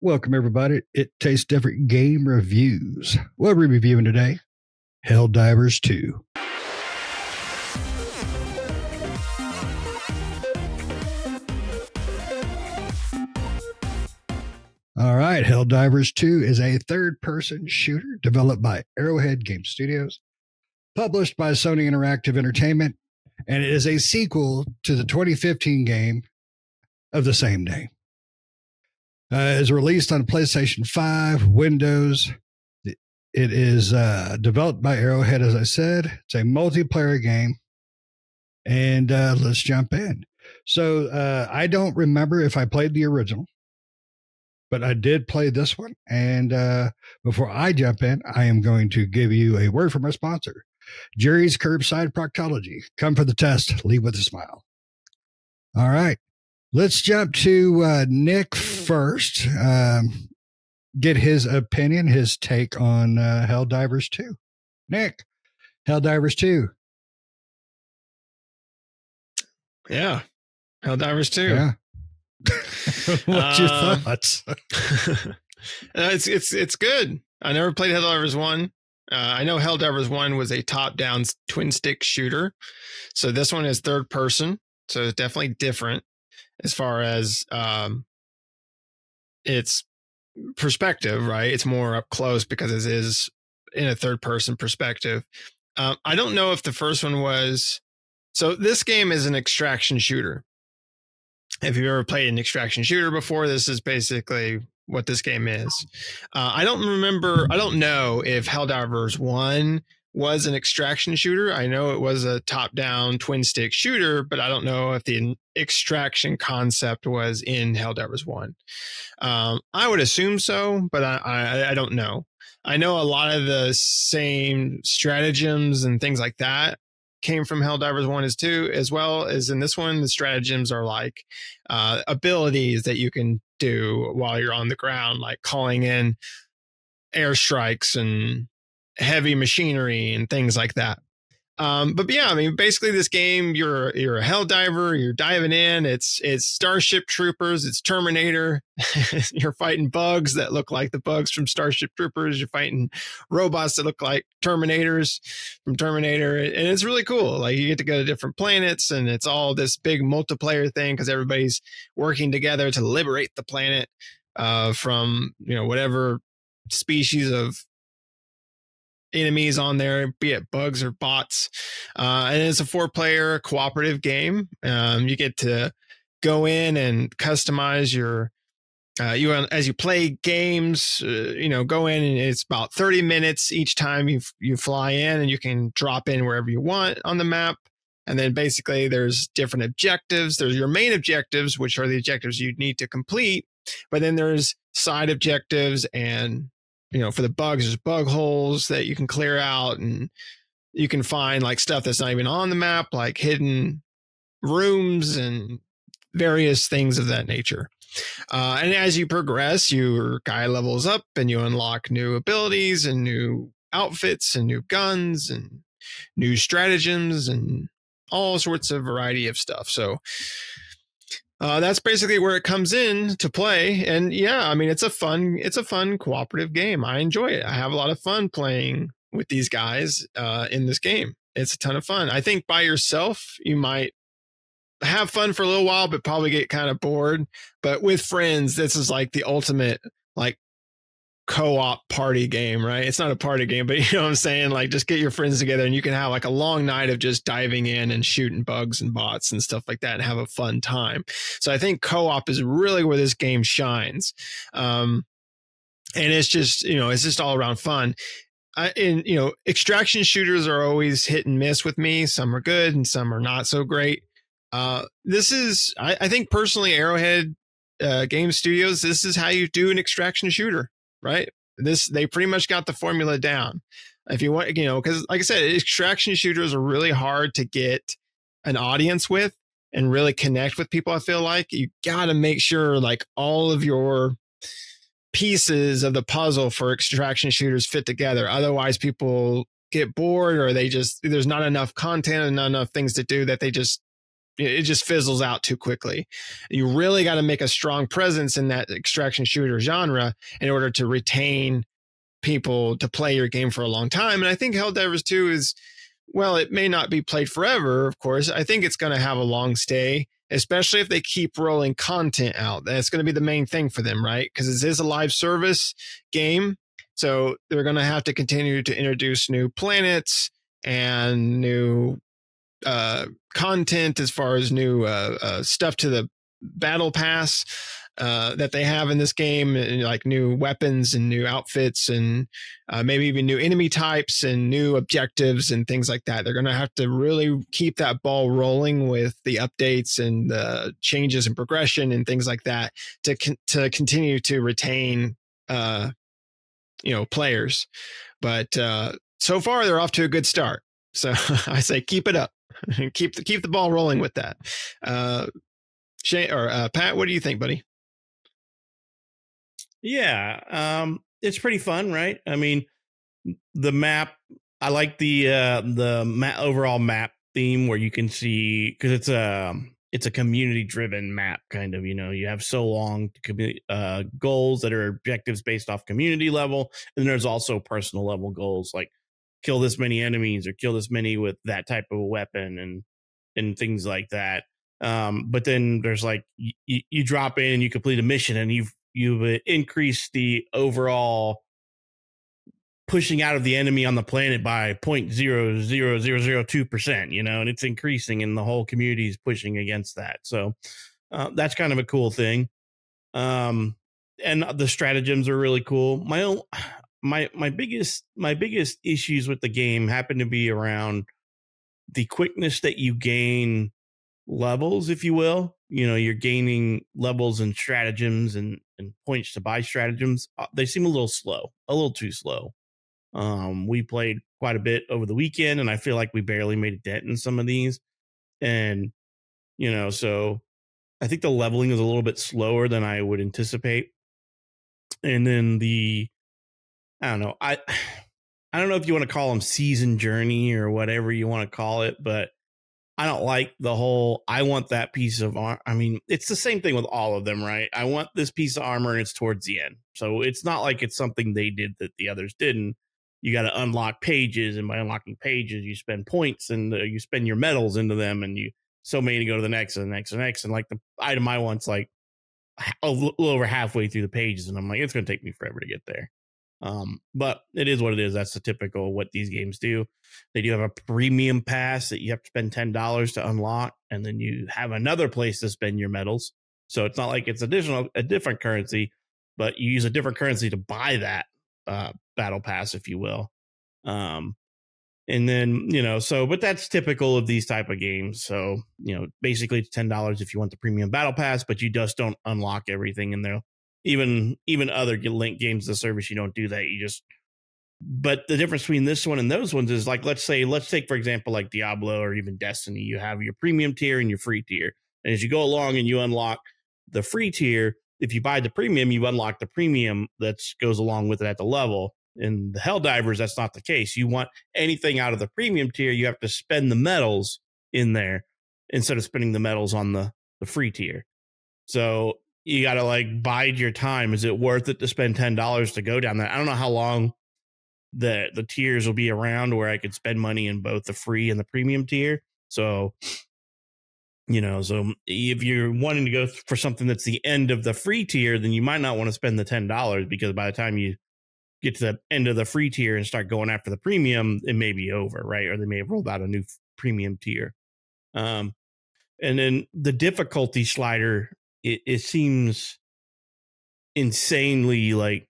Welcome, everybody. It Tastes Different Game Reviews. What are we reviewing today? Helldivers 2. All right, Helldivers 2 is a third-person shooter developed by Arrowhead Game Studios, published by Sony Interactive Entertainment, and it is a sequel to the 2015 game of the same name. It is released on PlayStation 5, Windows. It is developed by Arrowhead, as I said. It's a multiplayer game. And let's jump in. So I don't remember if I played the original, but I did play this one. And before I jump in, I am going to give you a word from our sponsor, Jerry's Curbside Proctology. Come for the test. Leave with a smile. All right. Let's jump to Nick first. Get his opinion, his take on Helldivers 2. Nick, Helldivers 2. Yeah, Helldivers 2. Yeah. What's your thoughts? It's good. I never played Helldivers 1. I know Helldivers 1 was a top-down twin stick shooter. So this one is third person. So it's definitely different as far as its perspective, right? It's more up close because it is in a third person perspective. I don't know if the first one was. So this game is an extraction shooter. If you've ever played an extraction shooter before, this is basically what this game is. I don't know if Helldivers 1 was an extraction shooter. I know it was a top-down twin stick shooter, but I don't know if the extraction concept was in Helldivers 1. I would assume so, but I don't know. I know a lot of the same stratagems and things like that came from Helldivers 1 as 2, as well as in this one. The stratagems are like abilities that you can do while you're on the ground, like calling in airstrikes and heavy machinery and things like that. But yeah, I mean, basically this game, you're a Helldiver, you're diving in, it's Starship Troopers, it's Terminator. You're fighting bugs that look like the bugs from Starship Troopers. You're fighting robots that look like Terminators from Terminator. And it's really cool. Like you get to go to different planets and it's all this big multiplayer thing because everybody's working together to liberate the planet from, whatever species of enemies on there, be it bugs or bots. And it's a 4-player cooperative game. You get to go in and customize your as you play games, go in and it's about 30 minutes each time you fly in, and you can drop in wherever you want on the map. And then basically there's different objectives. There's your main objectives, which are the objectives you need to complete. But then there's side objectives and for the bugs, there's bug holes that you can clear out, and you can find like stuff that's not even on the map, like hidden rooms and various things of that nature. And as you progress, your guy levels up and you unlock new abilities and new outfits and new guns and new stratagems and all sorts of variety of stuff. So that's basically where it comes in to play. And yeah, I mean, it's a fun cooperative game. I enjoy it. I have a lot of fun playing with these guys in this game. It's a ton of fun. I think by yourself, you might have fun for a little while, but probably get kind of bored. But with friends, this is like the ultimate like co-op party game, right? It's not a party game, but you know what I'm saying? Like just get your friends together and you can have like a long night of just diving in and shooting bugs and bots and stuff like that and have a fun time. So I think co-op is really where this game shines. And it's just, it's just all around fun. Extraction shooters are always hit and miss with me. Some are good and some are not so great. This is, I think personally, Arrowhead Game Studios, this is how you do an extraction shooter. Right. They pretty much got the formula down. If you want, because like I said, extraction shooters are really hard to get an audience with and really connect with people. I feel like you got to make sure like all of your pieces of the puzzle for extraction shooters fit together. Otherwise people get bored, or there's not enough content and not enough things to do that they just, it just fizzles out too quickly. You really got to make a strong presence in that extraction shooter genre in order to retain people to play your game for a long time. And I think Helldivers 2 is, well, it may not be played forever, of course. I think it's going to have a long stay, especially if they keep rolling content out. That's going to be the main thing for them, right? Because this is a live service game. So they're going to have to continue to introduce new planets and new content as far as new stuff to the battle pass that they have in this game, and like new weapons and new outfits and maybe even new enemy types and new objectives and things like that. They're going to have to really keep that ball rolling with the updates and the changes in progression and things like that to continue to retain players. But so far they're off to a good start. So I say keep it up. keep the ball rolling with that. Shane or Pat, what do you think, buddy? Yeah, it's pretty fun, right? I mean, the map. I like the overall map theme where you can see, because it's a community driven map kind of. You have so long goals that are objectives based off community level, and there's also personal level goals like kill this many enemies or kill this many with that type of a weapon and things like that. But then there's like you drop in and you complete a mission and you've increased the overall pushing out of the enemy on the planet by 0.00002%, and it's increasing and the whole community is pushing against that. So that's kind of a cool thing. And the stratagems are really cool. My biggest issues with the game happen to be around the quickness that you gain levels, if you will. You're gaining levels and stratagems and points to buy stratagems. They seem a little too slow. We played quite a bit over the weekend and I feel like we barely made a dent in some of these. And, so I think the leveling is a little bit slower than I would anticipate. And then I don't know. I don't know if you want to call them season journey or whatever you want to call it, but I don't like the whole, I want that piece of armor. I mean, it's the same thing with all of them, right? I want this piece of armor and it's towards the end. So it's not like it's something they did that the others didn't. You got to unlock pages, and by unlocking pages, you spend points and you spend your medals into them, and you so many to go to the next and the next and the next. And like the item I want's like a little over halfway through the pages, and I'm like, it's going to take me forever to get there. But it is what it is. That's the typical what these games do. They do have a premium pass that you have to spend $10 to unlock, and then you have another place to spend your medals. So it's not like it's a different currency, but you use a different currency to buy that battle pass, if you will. And then, but that's typical of these type of games. So, basically it's $10 if you want the premium battle pass, but you just don't unlock everything in there. Even other link games to the service, you don't do that. But the difference between this one and those ones is like, let's take, for example, like Diablo or even Destiny, you have your premium tier and your free tier. And as you go along and you unlock the free tier, if you buy the premium, you unlock the premium that goes along with it at the level. In the Helldivers, that's not the case. You want anything out of the premium tier, you have to spend the medals in there instead of spending the medals on the free tier. So you got to like bide your time. Is it worth it to spend $10 to go down that? I don't know how long the tiers will be around where I could spend money in both the free and the premium tier. So, so if you're wanting to go for something that's the end of the free tier, then you might not want to spend the $10 because by the time you get to the end of the free tier and start going after the premium, it may be over, right? Or they may have rolled out a new premium tier. And then the difficulty slider, it seems insanely like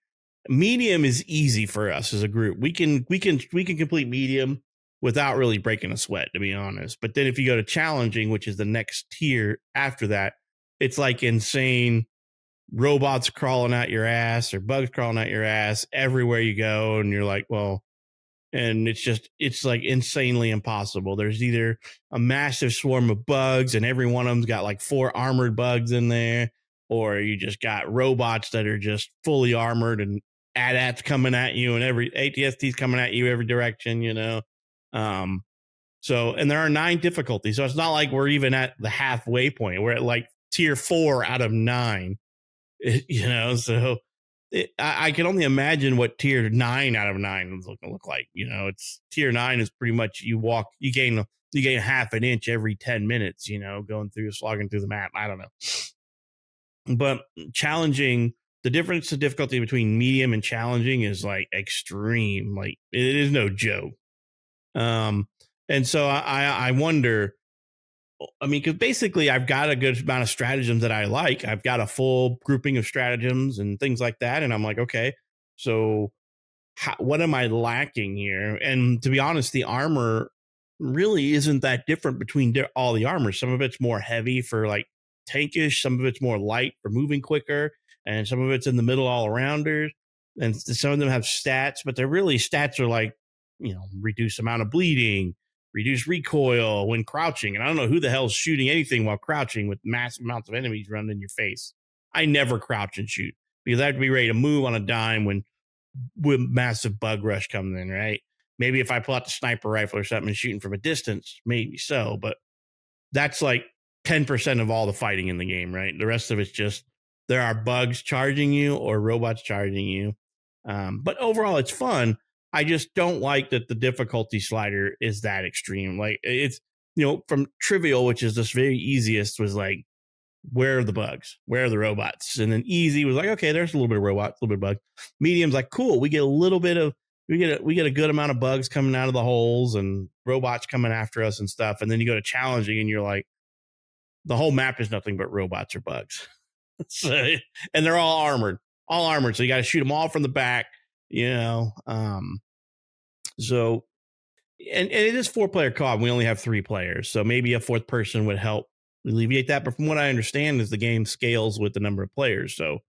medium is easy for us as a group. We can complete medium without really breaking a sweat, to be honest. But then if you go to challenging, which is the next tier after that, it's like insane robots crawling out your ass or bugs crawling out your ass everywhere you go. And you're like, well, and it's like insanely impossible. There's either a massive swarm of bugs and every one of them's got like 4 armored bugs in there, or you just got robots that are just fully armored and AT-ATs coming at you and every ATSTs coming at you every direction, So, and there are 9 difficulties. So it's not like we're even at the halfway point. We're at like tier 4 out of 9, you know? So I can only imagine what tier 9 out of 9 is going to look like. You know, it's tier 9 is pretty much you gain half an inch every 10 minutes, you know, slogging through the map. I don't know. But challenging, the difference, the difficulty between medium and challenging is like extreme. Like it is no joke. And so I wonder, I mean, because basically I've got a good amount of stratagems that I like. I've got a full grouping of stratagems and things like that. And I'm like, okay, so what am I lacking here? And to be honest, the armor really isn't that different between all the armor. Some of it's more heavy for like tankish, some of it's more light for moving quicker, and some of it's in the middle all arounders. And some of them have stats, but they're really stats are like, you know, reduce amount of bleeding, reduce recoil when crouching. And I don't know who the hell's shooting anything while crouching with massive amounts of enemies running in your face. I never crouch and shoot because I have to be ready to move on a dime when with massive bug rush coming in, right? Maybe if I pull out the sniper rifle or something and shooting from a distance, maybe so, but that's like 10% of all the fighting in the game, right? The rest of it's just there are bugs charging you or robots charging you. But overall, it's fun. I just don't like that the difficulty slider is that extreme. Like it's, you know, from trivial, which is this very easiest, was like, where are the bugs? Where are the robots? And then easy was like, okay, there's a little bit of robots, a little bit of bug. Medium's like, cool. We get a little bit of, we get a good amount of bugs coming out of the holes and robots coming after us and stuff. And then you go to challenging and you're like, the whole map is nothing but robots or bugs. So, and they're all armored. So you got to shoot them all from the back, you know? So, and it is 4-player co-op. We only have 3 players. So maybe a 4th person would help alleviate that. But from what I understand is the game scales with the number of players. So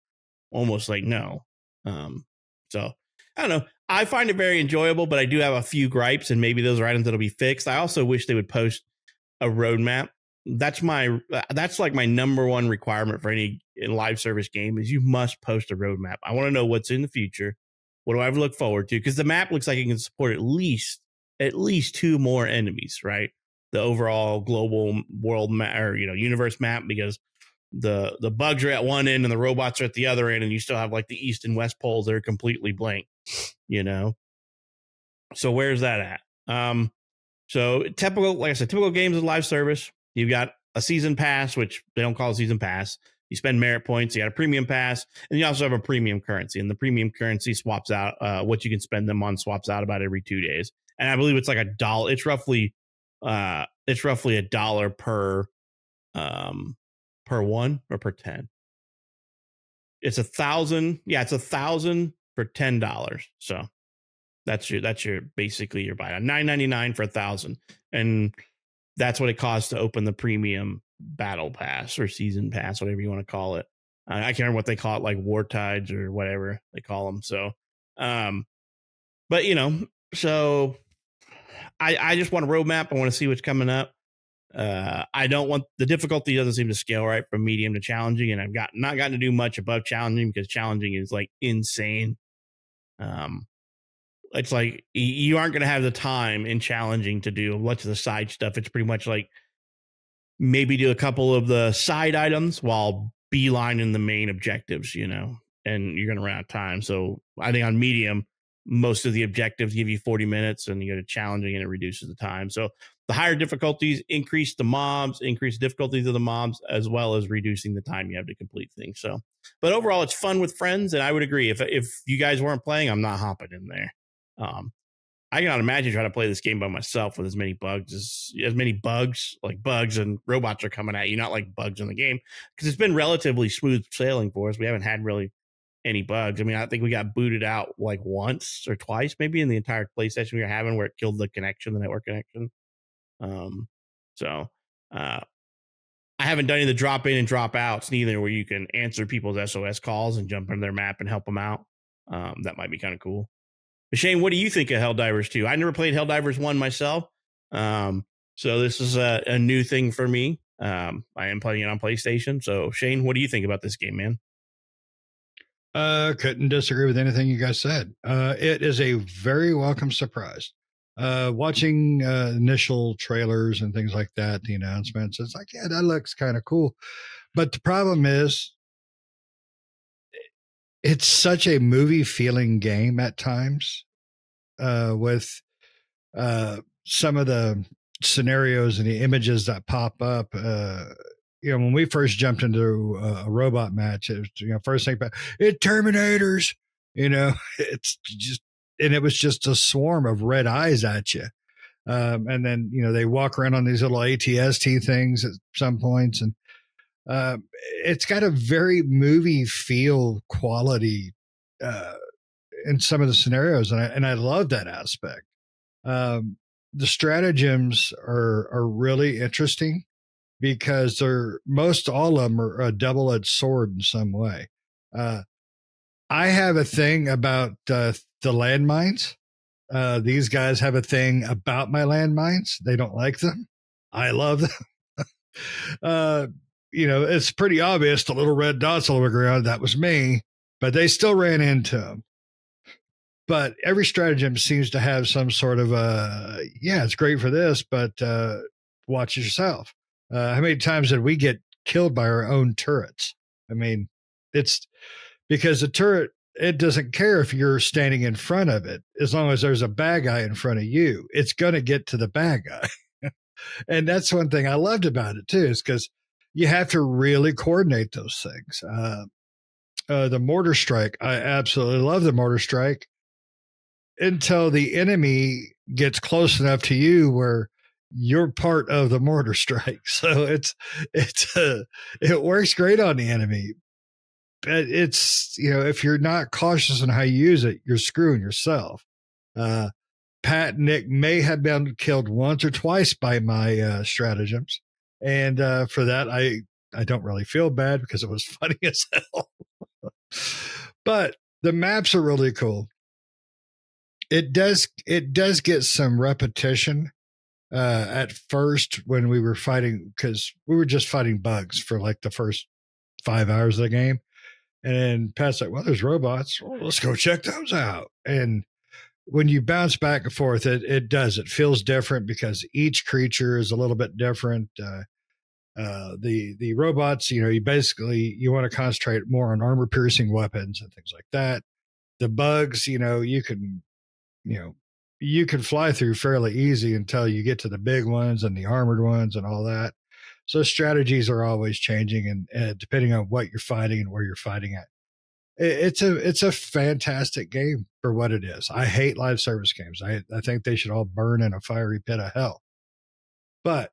almost like no. So I don't know. I find it very enjoyable, but I do have a few gripes, and maybe those are items that'll be fixed. I also wish they would post a roadmap. That's like my number one requirement for any live service game is you must post a roadmap. I want to know what's in the future. What do I have to look forward to? Because the map looks like it can support at least 2 more enemies, right? The overall global world map or, you know, universe map, because the bugs are at one end and the robots are at the other end, and you still have like the east and west poles that are completely blank, you know? So where's that at? So typical, like I said, typical games of live service. You've got a season pass, which they don't call a season pass. You spend merit points. You got a premium pass, and you also have a premium currency. And the premium currency swaps out what you can spend them on. Swaps out about every 2 days. And I believe it's like $1. It's roughly $1 per one or per 10. It's 1,000. Yeah, it's 1,000 for $10. So that's your basically your buy. $9.99 for 1,000, and that's what it costs to open the premium battle pass or season pass, whatever you want to call it. I can't remember what they call it, like war tides or whatever they call them. So, but you know, so I just want a roadmap. I want to see what's coming up. I don't want the difficulty doesn't seem to scale right from medium to challenging, and I've not gotten to do much above challenging because challenging is like insane. It's like you aren't going to have the time in challenging to do much of the side stuff. It's pretty much like maybe do a couple of the side items while beelining the main objectives, you know, and you're going to run out of time. So I think on medium, most of the objectives give you 40 minutes, and you go to challenging and it reduces the time. So the higher difficulties increase the mobs, increase the difficulties of the mobs, as well as reducing the time you have to complete things. So, but overall, it's fun with friends. And I would agree, if you guys weren't playing, I'm not hopping in there. I cannot imagine trying to play this game by myself with as many bugs like bugs and robots are coming at you, not like bugs in the game, because it's been relatively smooth sailing for us. We haven't had really any bugs. I mean, I think we got booted out like once or twice, maybe in the entire play session we were having, where it killed the network connection. I haven't done any of the drop in and drop outs neither, where you can answer people's SOS calls and jump into their map and help them out. That might be kind of cool. But Shane, what do you think of Helldivers 2? I never played Helldivers 1 myself. So this is a new thing for me. I am playing it on PlayStation. So Shane, what do you think about this game, man? Couldn't disagree with anything you guys said. It is a very welcome surprise. watching initial trailers and things like that, the announcements, it's like, yeah, that looks kind of cool. But the problem is, it's such a movie feeling game at times, with some of the scenarios and the images that pop up. When we first jumped into a robot match, it was, first thing, it Terminators, it's just, and it was just a swarm of red eyes at you. And then, they walk around on these little ATST things at some points. And it's got a very movie feel quality in some of the scenarios. And I love that aspect. The stratagems are really interesting because most all of them are a double-edged sword in some way. I have a thing about the landmines. These guys have a thing about my landmines. They don't like them. I love them. It's pretty obvious the little red dots all over the ground. That was me, but they still ran into them. But every stratagem seems to have some sort of it's great for this, but watch yourself. How many times did we get killed by our own turrets? I mean, it's because the turret, it doesn't care if you're standing in front of it. As long as there's a bad guy in front of you, it's going to get to the bad guy. And that's one thing I loved about it too, is because you have to really coordinate those things. The mortar strike, I absolutely love the mortar strike until the enemy gets close enough to you where you're part of the mortar strike. So it works great on the enemy. But it's, if you're not cautious on how you use it, you're screwing yourself. Pat and Nick may have been killed once or twice by my stratagems. And for that, I don't really feel bad because it was funny as hell. But the maps are really cool. It does get some repetition at first when we were fighting, because we were just fighting bugs for like the first 5 hours of the game. And Pat's like, well, there's robots. Well, let's go check those out. And when you bounce back and forth, it does. It feels different because each creature is a little bit different. The robots, you want to concentrate more on armor piercing weapons and things like that. The bugs, you can fly through fairly easy until you get to the big ones and the armored ones and all that. So strategies are always changing, and depending on what you're fighting and where you're fighting at. It's a fantastic game for what it is. I hate live service games. I think they should all burn in a fiery pit of hell. But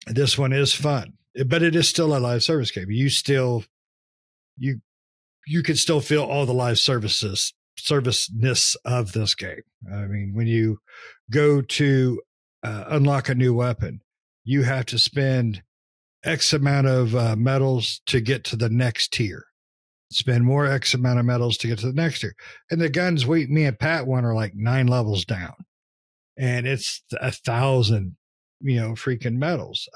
this one is fun. But it is still a live service game. You can still feel all the live serviceness of this game. I mean, when you go to unlock a new weapon, you have to spend X amount of medals to get to the next tier. Spend more X amount of medals to get to the next tier. And the guns me and Pat won are like 9 levels down. And it's 1,000, freaking medals.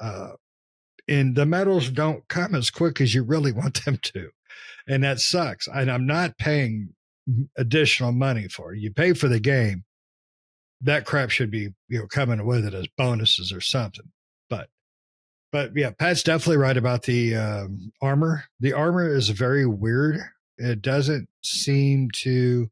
And the medals don't come as quick as you really want them to. And that sucks. And I'm not paying additional money for it. You pay for the game. That crap should be, coming with it as bonuses or something. But yeah, Pat's definitely right about the armor. The armor is very weird. It doesn't seem to,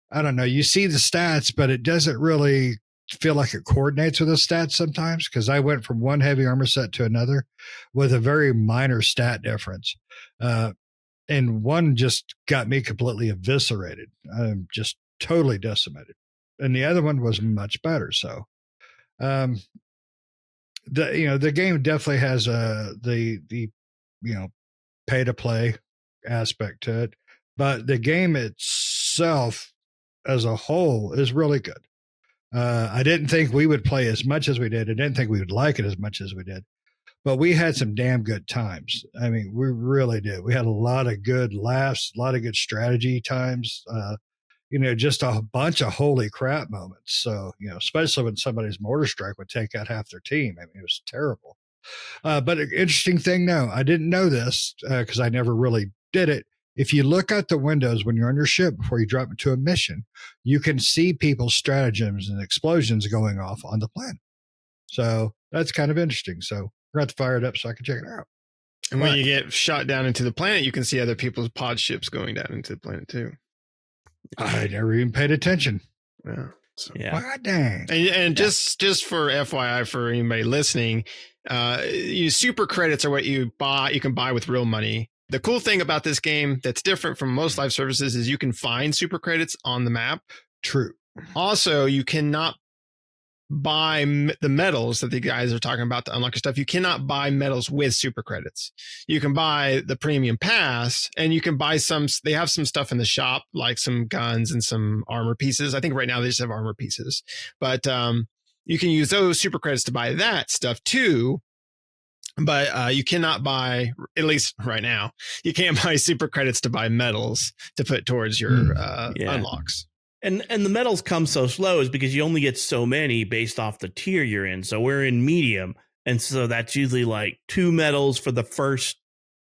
I don't know. You see the stats, but it doesn't really feel like it coordinates with the stats sometimes, because I went from one heavy armor set to another with a very minor stat difference. And one just got me completely eviscerated. I'm just totally decimated. And the other one was much better. So, the game definitely has the pay to play aspect to it, but the game itself as a whole is really good. I didn't think we would play as much as we did. I didn't think we would like it as much as we did, but we had some damn good times. I mean, we really did. We had a lot of good laughs, a lot of good strategy times. Just a bunch of holy crap moments. So, especially when somebody's mortar strike would take out half their team. I mean, it was terrible. But an interesting thing, no, I didn't know this because I never really did it, if you look out the windows when you're on your ship before you drop into a mission, you can see people's stratagems and explosions going off on the planet. So that's kind of interesting. So we're going to fire it up so I can check it out. And when you get shot down into the planet, you can see other people's pod ships going down into the planet too. I never even paid attention. Yeah. So. Yeah. God dang. And just for FYI for anybody listening, super credits are what you buy. You can buy with real money. The cool thing about this game that's different from most live services is you can find super credits on the map. True. Also, you cannot buy the medals that the guys are talking about to unlock your stuff. You cannot buy medals with super credits. You can buy the premium pass, and you can buy they have some stuff in the shop, like some guns and some armor pieces. I think right now they just have armor pieces, but you can use those super credits to buy that stuff too. But you cannot buy, at least right now, you can't buy super credits to buy medals to put towards your unlocks. And the medals come so slow is because you only get so many based off the tier you're in. So we're in medium. And so that's usually like 2 medals for the first,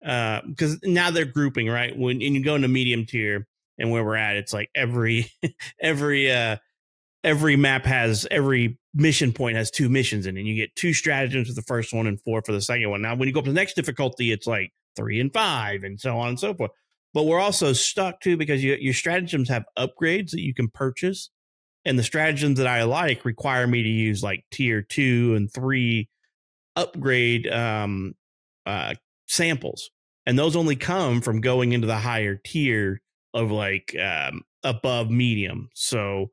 because now they're grouping, right? When you go into medium tier and where we're at, it's like every map has, every mission point has 2 missions in it. And you get 2 stratagems for the first one and 4 for the second one. Now, when you go up to the next difficulty, it's like 3 and 5 and so on and so forth. But we're also stuck too because your stratagems have upgrades that you can purchase. And the stratagems that I like require me to use like tier 2 and 3 upgrade samples. And those only come from going into the higher tier of like above medium. So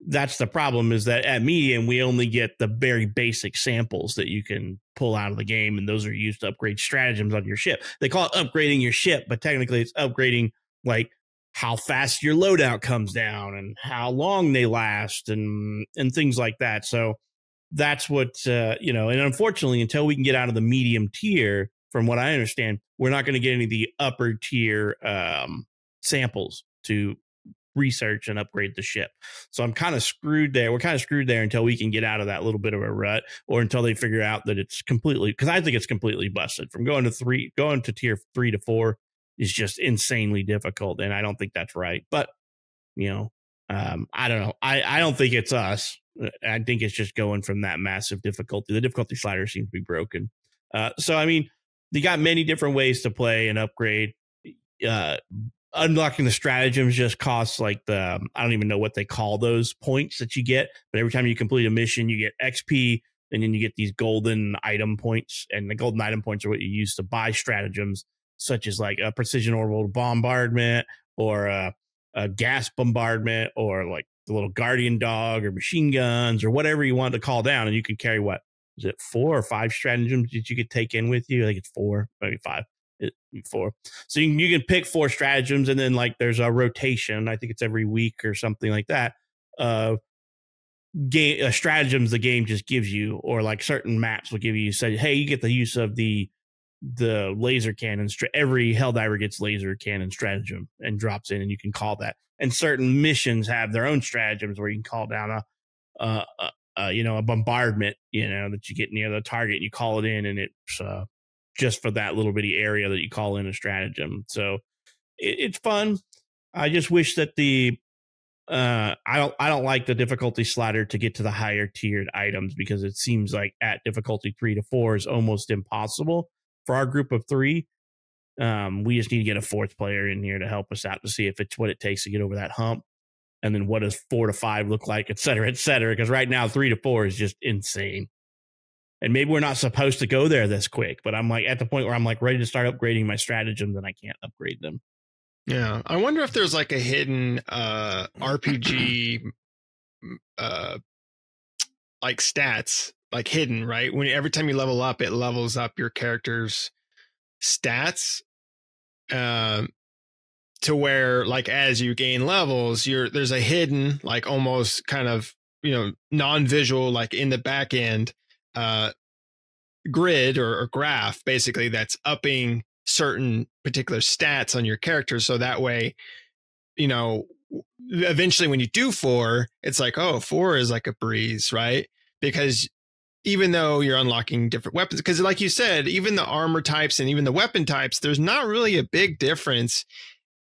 that's the problem, is that at medium, we only get the very basic samples that you can pull out of the game. And those are used to upgrade stratagems on your ship. They call it upgrading your ship, but technically it's upgrading like how fast your loadout comes down and how long they last and things like that. So that's what, and unfortunately, until we can get out of the medium tier, from what I understand, we're not going to get any of the upper tier samples to research and upgrade the ship. So I'm kind of screwed there. We're kind of screwed there until we can get out of that little bit of a rut, or until they figure out that it's completely, because I think it's completely busted. From going to tier 3 to 4 is just insanely difficult. And I don't think that's right. But, I don't know. I don't think it's us. I think it's just going from that massive difficulty. The difficulty slider seems to be broken. So, I mean, you got many different ways to play and upgrade. Unlocking the stratagems just costs like I don't even know what they call those points that you get, but every time you complete a mission, you get XP, and then you get these golden item points, and the golden item points are what you use to buy stratagems, such as like a precision orbital bombardment, or a gas bombardment, or like the little guardian dog, or machine guns, or whatever you want to call down. And you can carry, what is it, 4 or 5 stratagems that you could take in with you? I think it's 4, maybe 5. 4. So you can pick 4 stratagems, and then like there's a rotation. I think it's every week or something like that. Stratagems the game just gives you, or like certain maps will give you. Say, hey, you get the use of the laser cannon. Every Helldiver gets laser cannon stratagem and drops in, and you can call that. And certain missions have their own stratagems where you can call down a bombardment, that you get near the target, and you call it in, and it's just for that little bitty area that you call in a stratagem. So it's fun. I just wish that I don't like the difficulty slider to get to the higher tiered items, because it seems like at difficulty 3 to 4 is almost impossible for our group of 3. We just need to get a 4th player in here to help us out to see if it's what it takes to get over that hump. And then what does 4 to 5 look like, et cetera, et cetera. Because right now 3 to 4 is just insane. And maybe we're not supposed to go there this quick, but I'm like at the point where I'm like ready to start upgrading my stratagems, and I can't upgrade them. Yeah. I wonder if there's like a hidden RPG like stats, like hidden, right? When every time you level up, it levels up your character's stats to where, like, as you gain levels, there's a hidden, like almost kind of, non-visual, like in the back end grid or graph, basically, that's upping certain particular stats on your character. So that way, eventually when you do 4, it's like, oh, 4 is like a breeze, right? Because even though you're unlocking different weapons, because like you said, even the armor types and even the weapon types, there's not really a big difference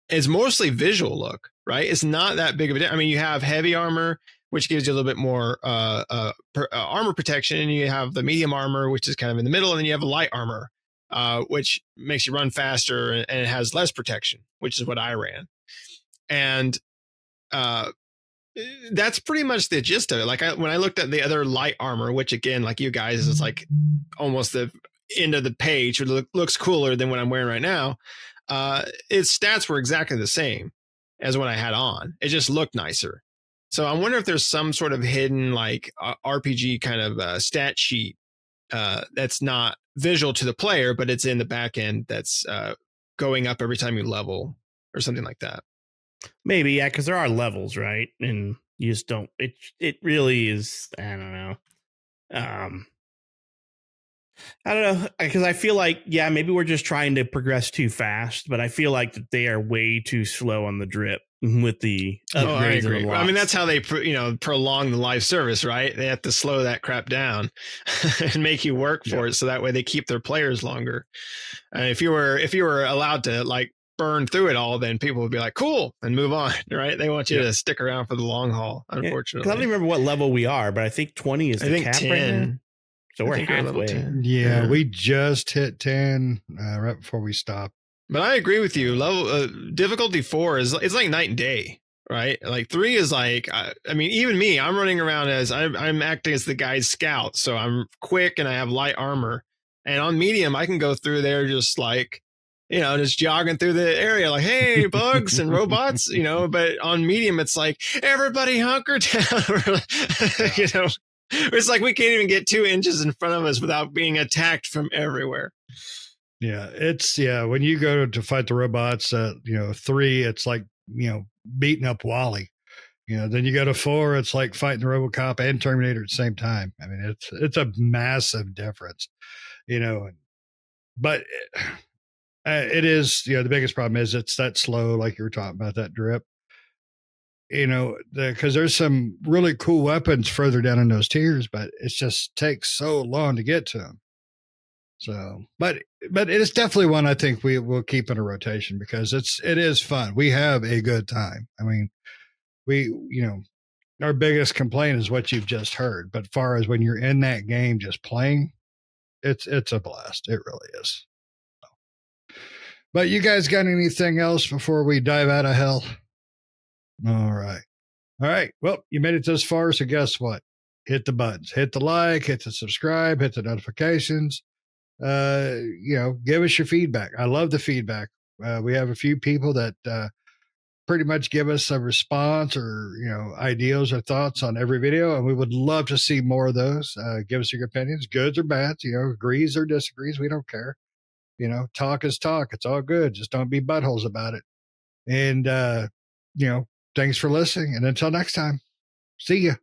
it's mostly visual look, right? It's not that big of a. I mean, you have heavy armor, which gives you a little bit more armor protection, and you have the medium armor, which is kind of in the middle, and then you have a light armor, which makes you run faster and it has less protection, which is what I ran. And that's pretty much the gist of it. Like when I looked at the other light armor, which again, like you guys, is like almost the end of the page, it looks cooler than what I'm wearing right now. Its stats were exactly the same as what I had on. It just looked nicer. So I wonder if there's some sort of hidden like RPG kind of stat sheet that's not visual to the player, but it's in the back end that's going up every time you level or something like that. Maybe, yeah, because there are levels, right? And you just don't. It really is. I don't know. I don't know, because I feel like, yeah, maybe we're just trying to progress too fast, but I feel like that they are way too slow on the drip with the upgrades and unlocks. I mean, that's how they prolong the live service, right? They have to slow that crap down and make you work for it, so that way they keep their players longer. If you were allowed to like burn through it all, then people would be like, cool, and move on, right? They want you to stick around for the long haul, unfortunately. I don't remember what level we are, but I think 20 is the cap 10. Right now. So we're halfway. Yeah, we just hit 10 right before we stopped. But I agree with you. Level difficulty 4 it's like night and day, right? Like 3 is like, I mean, even me, I'm running around as I'm acting as the guy's scout, so I'm quick and I have light armor. And on medium, I can go through there just like, just jogging through the area like, hey, bugs and robots, but on medium, it's like, everybody hunker down, it's like we can't even get 2 inches in front of us without being attacked from everywhere. Yeah, when you go to fight the robots, 3, it's like, beating up Wally. Then you go to 4, it's like fighting the RoboCop and Terminator at the same time. I mean, it's a massive difference, but it is, the biggest problem is it's that slow, like you were talking about, that drip. Because there's some really cool weapons further down in those tiers, but it just takes so long to get to them. So, but it is definitely one I think we will keep in a rotation because it is fun. We have a good time. I mean, our biggest complaint is what you've just heard, but far as when you're in that game just playing, it's a blast. It really is. But you guys got anything else before we dive out of hell? All right. Well, you made it this far, so guess what? Hit the buttons, hit the like, hit the subscribe, hit the notifications. Give us your feedback. I love the feedback. We have a few people that pretty much give us a response or ideas or thoughts on every video, and we would love to see more of those. Give us your opinions, goods or bads, agrees or disagrees. We don't care. Talk is talk. It's all good. Just don't be buttholes about it. And thanks for listening, and until next time, see ya.